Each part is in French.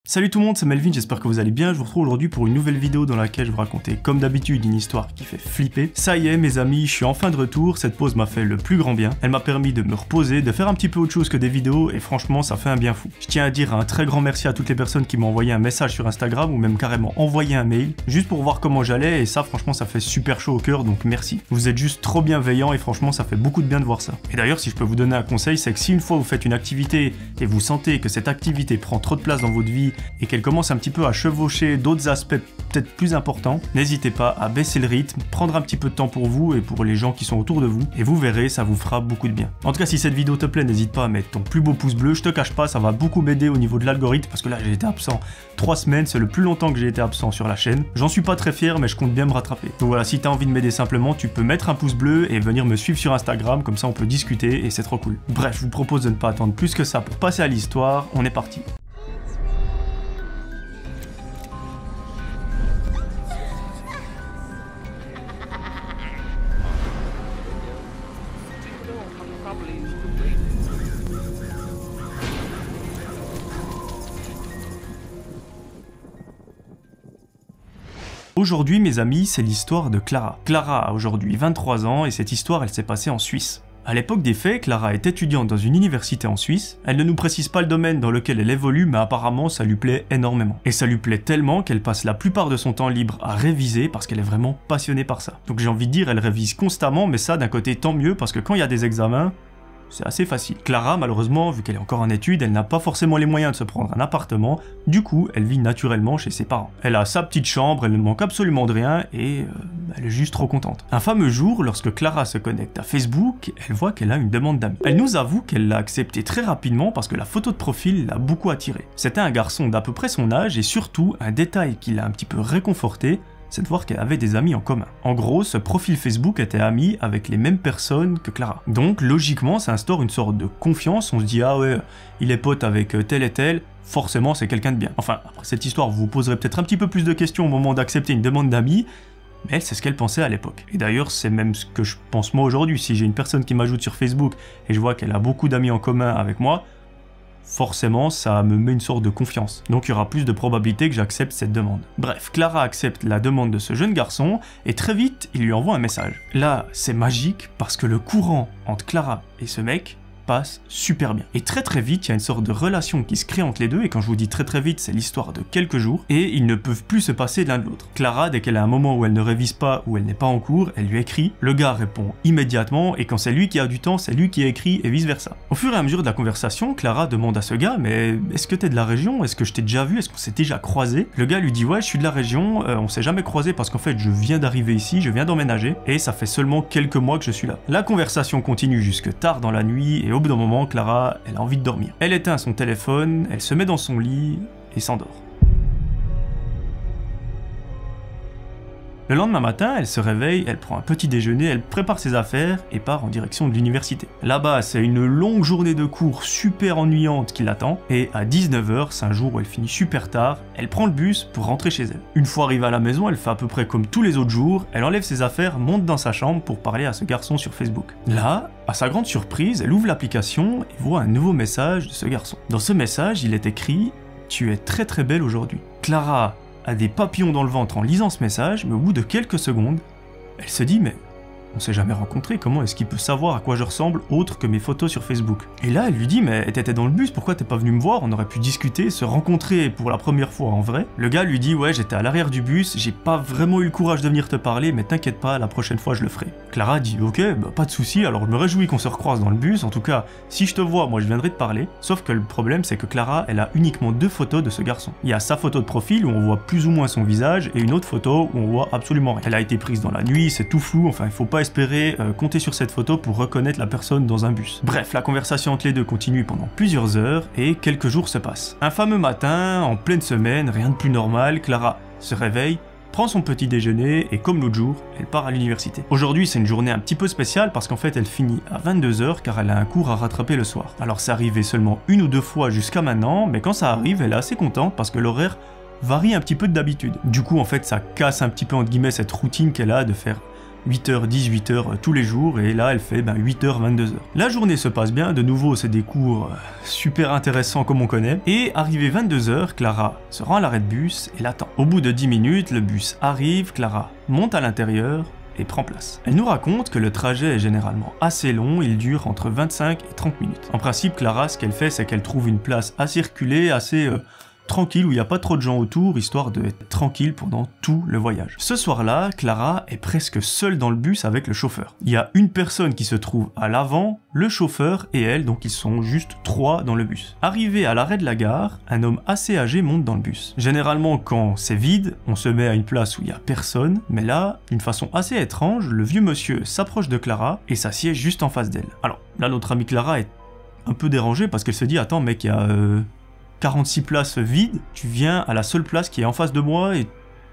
Salut tout le monde, c'est Melvin, j'espère que vous allez bien. Je vous retrouve aujourd'hui pour une nouvelle vidéo dans laquelle je vais vous raconter comme d'habitude une histoire qui fait flipper. Ça y est mes amis, je suis enfin de retour, cette pause m'a fait le plus grand bien. Elle m'a permis de me reposer, de faire un petit peu autre chose que des vidéos et franchement ça fait un bien fou. Je tiens à dire un très grand merci à toutes les personnes qui m'ont envoyé un message sur Instagram ou même carrément envoyé un mail juste pour voir comment j'allais et ça franchement ça fait super chaud au cœur donc merci. Vous êtes juste trop bienveillants et franchement ça fait beaucoup de bien de voir ça. Et d'ailleurs si je peux vous donner un conseil, c'est que si une fois vous faites une activité et vous sentez que cette activité prend trop de place dans votre vie et qu'elle commence un petit peu à chevaucher d'autres aspects peut-être plus importants, n'hésitez pas à baisser le rythme, prendre un petit peu de temps pour vous et pour les gens qui sont autour de vous, et vous verrez, ça vous fera beaucoup de bien. En tout cas, si cette vidéo te plaît, n'hésite pas à mettre ton plus beau pouce bleu, je te cache pas, ça va beaucoup m'aider au niveau de l'algorithme, parce que là j'ai été absent 3 semaines, c'est le plus longtemps que j'ai été absent sur la chaîne. J'en suis pas très fier, mais je compte bien me rattraper. Donc voilà, si t'as envie de m'aider simplement, tu peux mettre un pouce bleu et venir me suivre sur Instagram, comme ça on peut discuter et c'est trop cool. Bref, je vous propose de ne pas attendre plus que ça pour passer à l'histoire, on est parti. Aujourd'hui mes amis, c'est l'histoire de Clara. Clara a aujourd'hui 23 ans et cette histoire elle s'est passée en Suisse. À l'époque des faits, Clara est étudiante dans une université en Suisse. Elle ne nous précise pas le domaine dans lequel elle évolue, mais apparemment ça lui plaît énormément. Et ça lui plaît tellement qu'elle passe la plupart de son temps libre à réviser parce qu'elle est vraiment passionnée par ça. Donc j'ai envie de dire, elle révise constamment, mais ça d'un côté tant mieux parce que quand il y a des examens, c'est assez facile. Clara, malheureusement, vu qu'elle est encore en études, elle n'a pas forcément les moyens de se prendre un appartement, du coup, elle vit naturellement chez ses parents. Elle a sa petite chambre, elle ne manque absolument de rien, et elle est juste trop contente. Un fameux jour, lorsque Clara se connecte à Facebook, elle voit qu'elle a une demande d'amis. Elle nous avoue qu'elle l'a acceptée très rapidement parce que la photo de profil l'a beaucoup attirée. C'était un garçon d'à peu près son âge, et surtout, un détail qui l'a un petit peu réconforté, c'est de voir qu'elle avait des amis en commun. En gros, ce profil Facebook était ami avec les mêmes personnes que Clara. Donc, logiquement, ça instaure une sorte de confiance, on se dit « Ah ouais, il est pote avec tel et tel, forcément c'est quelqu'un de bien ». Enfin, après cette histoire, vous vous poserez peut-être un petit peu plus de questions au moment d'accepter une demande d'amis, mais elle, c'est ce qu'elle pensait à l'époque. Et d'ailleurs, c'est même ce que je pense moi aujourd'hui. Si j'ai une personne qui m'ajoute sur Facebook et je vois qu'elle a beaucoup d'amis en commun avec moi, forcément, ça me met une sorte de confiance. Donc il y aura plus de probabilité que j'accepte cette demande. Bref, Clara accepte la demande de ce jeune garçon, et très vite, il lui envoie un message. Là, c'est magique, parce que le courant entre Clara et ce mec passe super bien. Et très vite, il y a une sorte de relation qui se crée entre les deux, et quand je vous dis très vite, c'est l'histoire de quelques jours, et ils ne peuvent plus se passer l'un de l'autre. Clara, dès qu'elle a un moment où elle ne révise pas, ou elle n'est pas en cours, elle lui écrit, le gars répond immédiatement, et quand c'est lui qui a du temps, c'est lui qui écrit, et vice versa. Au fur et à mesure de la conversation, Clara demande à ce gars, mais est-ce que t'es de la région? Est-ce que je t'ai déjà vu? Est-ce qu'on s'est déjà croisé? Le gars lui dit, ouais, je suis de la région, on s'est jamais croisé parce qu'en fait, je viens d'arriver ici, je viens d'emménager, et ça fait seulement quelques mois que je suis là. La conversation continue jusque tard dans la nuit, et au bout d'un moment, Clara, elle a envie de dormir. Elle éteint son téléphone, elle se met dans son lit et s'endort. Le lendemain matin, elle se réveille, elle prend un petit déjeuner, elle prépare ses affaires et part en direction de l'université. Là-bas, c'est une longue journée de cours super ennuyante qui l'attend, et à 19h, c'est un jour où elle finit super tard, elle prend le bus pour rentrer chez elle. Une fois arrivée à la maison, elle fait à peu près comme tous les autres jours, elle enlève ses affaires, monte dans sa chambre pour parler à ce garçon sur Facebook. Là, à sa grande surprise, elle ouvre l'application et voit un nouveau message de ce garçon. Dans ce message, il est écrit « Tu es très belle aujourd'hui ». Clara a des papillons dans le ventre en lisant ce message, mais au bout de quelques secondes, elle se dit « mais on s'est jamais rencontrés, comment est-ce qu'il peut savoir à quoi je ressemble autre que mes photos sur Facebook ?» Et là, elle lui dit « mais t'étais dans le bus, pourquoi t'es pas venu me voir? On aurait pu discuter, se rencontrer pour la première fois en vrai. » Le gars lui dit « ouais, j'étais à l'arrière du bus, j'ai pas vraiment eu le courage de venir te parler, mais t'inquiète pas, la prochaine fois je le ferai. » Clara dit « ok, bah, pas de souci, alors je me réjouis qu'on se recroise dans le bus, en tout cas, si je te vois, moi je viendrai te parler. » Sauf que le problème, c'est que Clara, elle a uniquement 2 photos de ce garçon. Il y a sa photo de profil où on voit plus ou moins son visage, et une autre photo où on voit absolument rien. Elle a été prise dans la nuit, c'est tout flou, enfin il faut pas espérer compter sur cette photo pour reconnaître la personne dans un bus. Bref, la conversation entre les deux continue pendant plusieurs heures et quelques jours se passent. Un fameux matin, en pleine semaine, rien de plus normal, Clara se réveille, prend son petit déjeuner et comme l'autre jour, elle part à l'université. Aujourd'hui, c'est une journée un petit peu spéciale parce qu'en fait, elle finit à 22h car elle a un cours à rattraper le soir. Alors c'est arrivé seulement 1 ou 2 fois jusqu'à maintenant, mais quand ça arrive, elle est assez contente parce que l'horaire varie un petit peu d'habitude. Du coup, en fait, ça casse un petit peu entre guillemets cette routine qu'elle a de faire 8h, 18h tous les jours, et là elle fait 8h, 22h. La journée se passe bien, de nouveau c'est des cours super intéressants comme on connaît, et arrivé 22h, Clara se rend à l'arrêt de bus et l'attend. Au bout de 10 minutes, le bus arrive, Clara monte à l'intérieur et prend place. Elle nous raconte que le trajet est généralement assez long, il dure entre 25 et 30 minutes. En principe, Clara, ce qu'elle fait, c'est qu'elle trouve une place assez reculée, assez tranquille, où il n'y a pas trop de gens autour, histoire d'être tranquille pendant tout le voyage. Ce soir-là, Clara est presque seule dans le bus avec le chauffeur. Il y a une personne qui se trouve à l'avant, le chauffeur et elle, donc ils sont juste 3 dans le bus. Arrivé à l'arrêt de la gare, un homme assez âgé monte dans le bus. Généralement, quand c'est vide, on se met à une place où il n'y a personne, mais là, d'une façon assez étrange, le vieux monsieur s'approche de Clara et s'assied juste en face d'elle. Alors, là, notre amie Clara est un peu dérangée parce qu'elle se dit « Attends mec, il y a 46 places vides, tu viens à la seule place qui est en face de moi et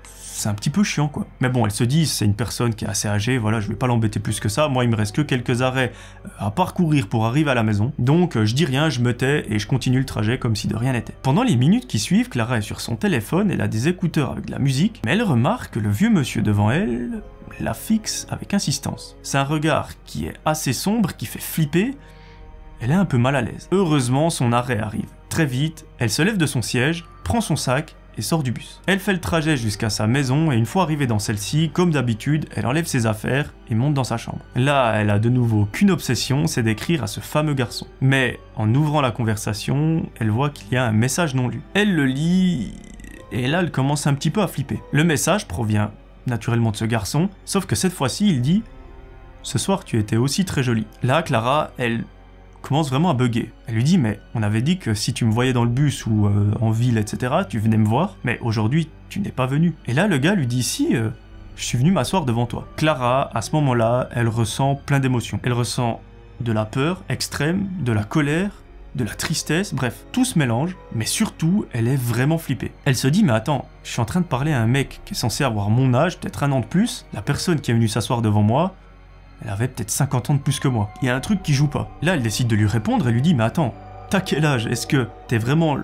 c'est un petit peu chiant quoi. » Mais bon, elle se dit, c'est une personne qui est assez âgée, voilà, je vais pas l'embêter plus que ça, moi il me reste que quelques arrêts à parcourir pour arriver à la maison, donc je dis rien, je me tais et je continue le trajet comme si de rien n'était. Pendant les minutes qui suivent, Clara est sur son téléphone, elle a des écouteurs avec de la musique, mais elle remarque que le vieux monsieur devant elle la fixe avec insistance. C'est un regard qui est assez sombre, qui fait flipper, elle est un peu mal à l'aise. Heureusement, son arrêt arrive très vite, elle se lève de son siège, prend son sac et sort du bus. Elle fait le trajet jusqu'à sa maison et une fois arrivée dans celle-ci, comme d'habitude, elle enlève ses affaires et monte dans sa chambre. Là, elle a de nouveau qu'une obsession, c'est d'écrire à ce fameux garçon. Mais en ouvrant la conversation, elle voit qu'il y a un message non lu. Elle le lit et là, elle commence un petit peu à flipper. Le message provient naturellement de ce garçon, sauf que cette fois-ci, il dit « Ce soir, tu étais aussi très jolie. » Là, Clara, elle commence vraiment à bugger. Elle lui dit « Mais on avait dit que si tu me voyais dans le bus ou en ville, etc., tu venais me voir, mais aujourd'hui, tu n'es pas venu. » Et là, le gars lui dit « Si, je suis venu m'asseoir devant toi. » Clara, à ce moment-là, elle ressent plein d'émotions. Elle ressent de la peur extrême, de la colère, de la tristesse, bref, tout se mélange, mais surtout, elle est vraiment flippée. Elle se dit « Mais attends, je suis en train de parler à un mec qui est censé avoir mon âge, peut-être un an de plus, la personne qui est venue s'asseoir devant moi, elle avait peut-être 50 ans de plus que moi. Il y a un truc qui joue pas. » Là, elle décide de lui répondre, elle lui dit « Mais attends, t'as quel âge? Est-ce que t'es vraiment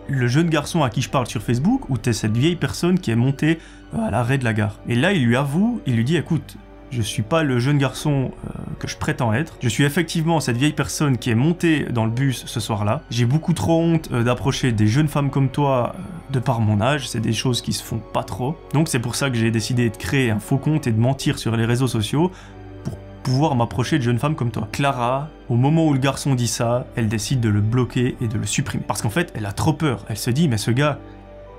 le jeune garçon à qui je parle sur Facebook ou t'es cette vieille personne qui est montée à l'arrêt de la gare ?» Et là, il lui avoue, il lui dit « Écoute, je suis pas le jeune garçon que je prétends être. Je suis effectivement cette vieille personne qui est montée dans le bus ce soir-là. J'ai beaucoup trop honte d'approcher des jeunes femmes comme toi de par mon âge. C'est des choses qui se font pas trop. Donc c'est pour ça que j'ai décidé de créer un faux compte et de mentir sur les réseaux sociaux pour pouvoir m'approcher de jeunes femmes comme toi. » Clara, au moment où le garçon dit ça, elle décide de le bloquer et de le supprimer. Parce qu'en fait, elle a trop peur. Elle se dit « Mais ce gars,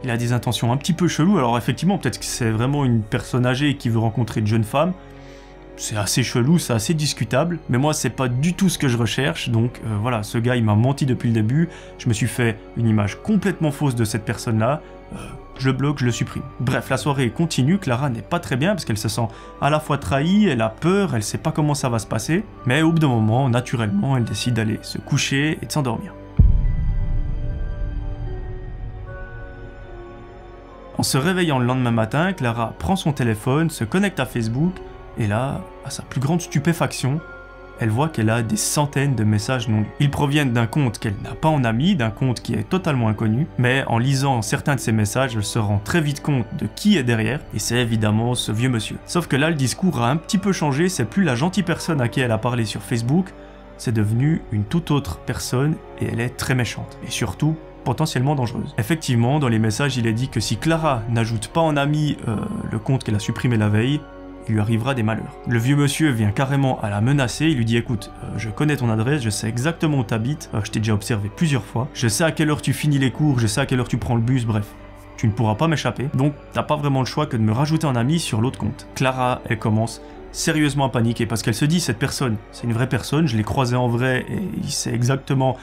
il a des intentions un petit peu cheloues. » Alors effectivement, peut-être que c'est vraiment une personne âgée qui veut rencontrer de jeunes femmes. C'est assez chelou, c'est assez discutable, mais moi c'est pas du tout ce que je recherche, donc voilà, ce gars il m'a menti depuis le début, je me suis fait une image complètement fausse de cette personne-là, je le bloque, je le supprime. Bref, la soirée continue, Clara n'est pas très bien parce qu'elle se sent à la fois trahie, elle a peur, elle sait pas comment ça va se passer, mais au bout d'un moment, naturellement, elle décide d'aller se coucher et de s'endormir. En se réveillant le lendemain matin, Clara prend son téléphone, se connecte à Facebook, et là, à sa plus grande stupéfaction, elle voit qu'elle a des centaines de messages non lus. Ils proviennent d'un compte qu'elle n'a pas en ami, d'un compte qui est totalement inconnu, mais en lisant certains de ces messages, elle se rend très vite compte de qui est derrière, et c'est évidemment ce vieux monsieur. Sauf que là, le discours a un petit peu changé, c'est plus la gentille personne à qui elle a parlé sur Facebook, c'est devenu une toute autre personne, et elle est très méchante. Et surtout, potentiellement dangereuse. Effectivement, dans les messages, il est dit que si Clara n'ajoute pas en ami le compte qu'elle a supprimé la veille, il lui arrivera des malheurs. Le vieux monsieur vient carrément à la menacer, il lui dit « Écoute, je connais ton adresse, je sais exactement où t'habites, je t'ai déjà observé plusieurs fois, je sais à quelle heure tu finis les cours, je sais à quelle heure tu prends le bus, bref. Tu ne pourras pas m'échapper, donc t'as pas vraiment le choix que de me rajouter en ami sur l'autre compte. » Clara, elle commence sérieusement à paniquer parce qu'elle se dit cette personne, c'est une vraie personne, je l'ai croisée en vrai et il sait exactement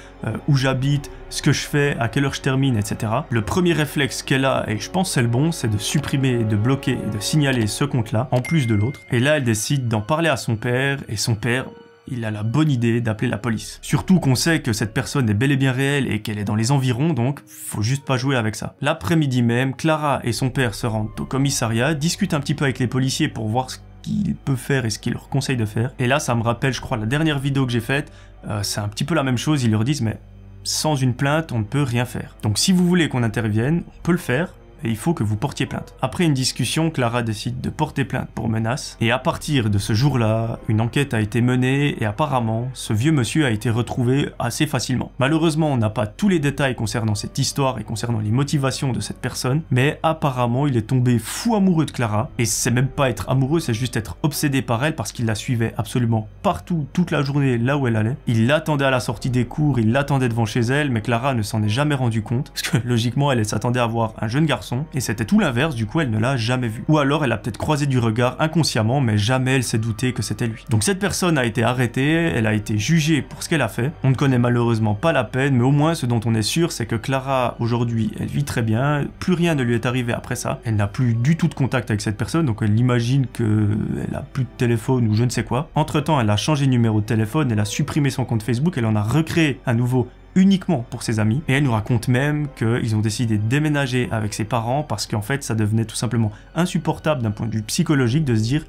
où j'habite, ce que je fais, à quelle heure je termine, etc. Le premier réflexe qu'elle a, et je pense c'est le bon, c'est de supprimer, de bloquer et de signaler ce compte-là, en plus de l'autre. Et là, elle décide d'en parler à son père, et son père, il a la bonne idée d'appeler la police. Surtout qu'on sait que cette personne est bel et bien réelle et qu'elle est dans les environs, donc faut juste pas jouer avec ça. L'après-midi même, Clara et son père se rendent au commissariat, discutent un petit peu avec les policiers pour voir ce qu'il peut faire et ce qu'il leur conseille de faire. Et là, ça me rappelle, je crois, la dernière vidéo que j'ai faite, c'est un petit peu la même chose, ils leur disent « Mais sans une plainte, on ne peut rien faire. Donc si vous voulez qu'on intervienne, on peut le faire, et il faut que vous portiez plainte. Après une discussion, Clara décide de porter plainte pour menace, et à partir de ce jour-là, une enquête a été menée et apparemment, ce vieux monsieur a été retrouvé assez facilement. Malheureusement, on n'a pas tous les détails concernant cette histoire et concernant les motivations de cette personne, mais apparemment, il est tombé fou amoureux de Clara, et c'est même pas être amoureux, c'est juste être obsédé par elle parce qu'il la suivait absolument partout, toute la journée, là où elle allait. Il l'attendait à la sortie des cours, il l'attendait devant chez elle, mais Clara ne s'en est jamais rendu compte, parce que logiquement, elle s'attendait à voir un jeune garçon, et c'était tout l'inverse, du coup, elle ne l'a jamais vu. Ou alors, elle a peut-être croisé du regard inconsciemment, mais jamais elle s'est doutée que c'était lui. Donc cette personne a été arrêtée, elle a été jugée pour ce qu'elle a fait. On ne connaît malheureusement pas la peine, mais au moins ce dont on est sûr, c'est que Clara, aujourd'hui, elle vit très bien, plus rien ne lui est arrivé après ça. Elle n'a plus du tout de contact avec cette personne, donc elle imagine qu'elle a plus de téléphone ou je ne sais quoi. Entre-temps, elle a changé de numéro de téléphone, elle a supprimé son compte Facebook, elle en a recréé à nouveau uniquement pour ses amis, et elle nous raconte même qu'ils ont décidé de déménager avec ses parents parce qu'en fait ça devenait tout simplement insupportable d'un point de vue psychologique de se dire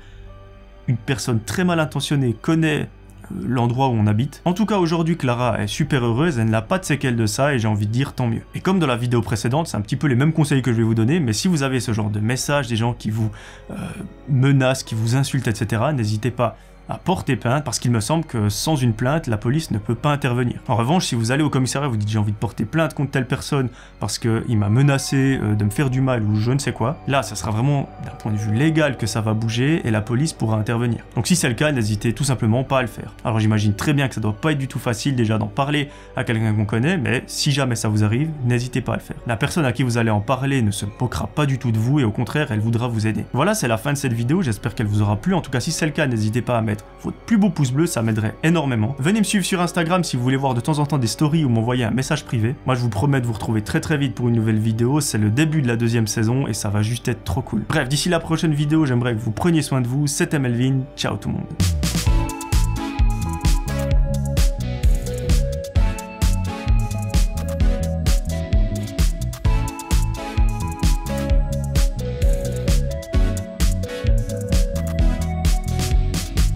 une personne très mal intentionnée connaît l'endroit où on habite. En tout cas aujourd'hui Clara est super heureuse, elle n'a pas de séquelles de ça et j'ai envie de dire tant mieux. Et comme dans la vidéo précédente, c'est un petit peu les mêmes conseils que je vais vous donner, mais si vous avez ce genre de messages, des gens qui vous menacent, qui vous insultent, etc., n'hésitez pas à porter plainte parce qu'il me semble que sans une plainte, la police ne peut pas intervenir. En revanche, si vous allez au commissariat, vous dites j'ai envie de porter plainte contre telle personne parce qu'il m'a menacé de me faire du mal ou je ne sais quoi, là ça sera vraiment d'un point de vue légal que ça va bouger et la police pourra intervenir. Donc si c'est le cas, n'hésitez tout simplement pas à le faire. Alors j'imagine très bien que ça doit pas être du tout facile déjà d'en parler à quelqu'un qu'on connaît, mais si jamais ça vous arrive, n'hésitez pas à le faire. La personne à qui vous allez en parler ne se moquera pas du tout de vous et au contraire, elle voudra vous aider. Voilà, c'est la fin de cette vidéo, j'espère qu'elle vous aura plu. En tout cas, si c'est le cas, n'hésitez pas à mettre votre plus beau pouce bleu, ça m'aiderait énormément. Venez me suivre sur Instagram si vous voulez voir de temps en temps des stories ou m'envoyer un message privé. Moi je vous promets de vous retrouver très vite pour une nouvelle vidéo, c'est le début de la 2e saison et ça va juste être trop cool. Bref, d'ici la prochaine vidéo, j'aimerais que vous preniez soin de vous, c'était Melvin, ciao tout le monde.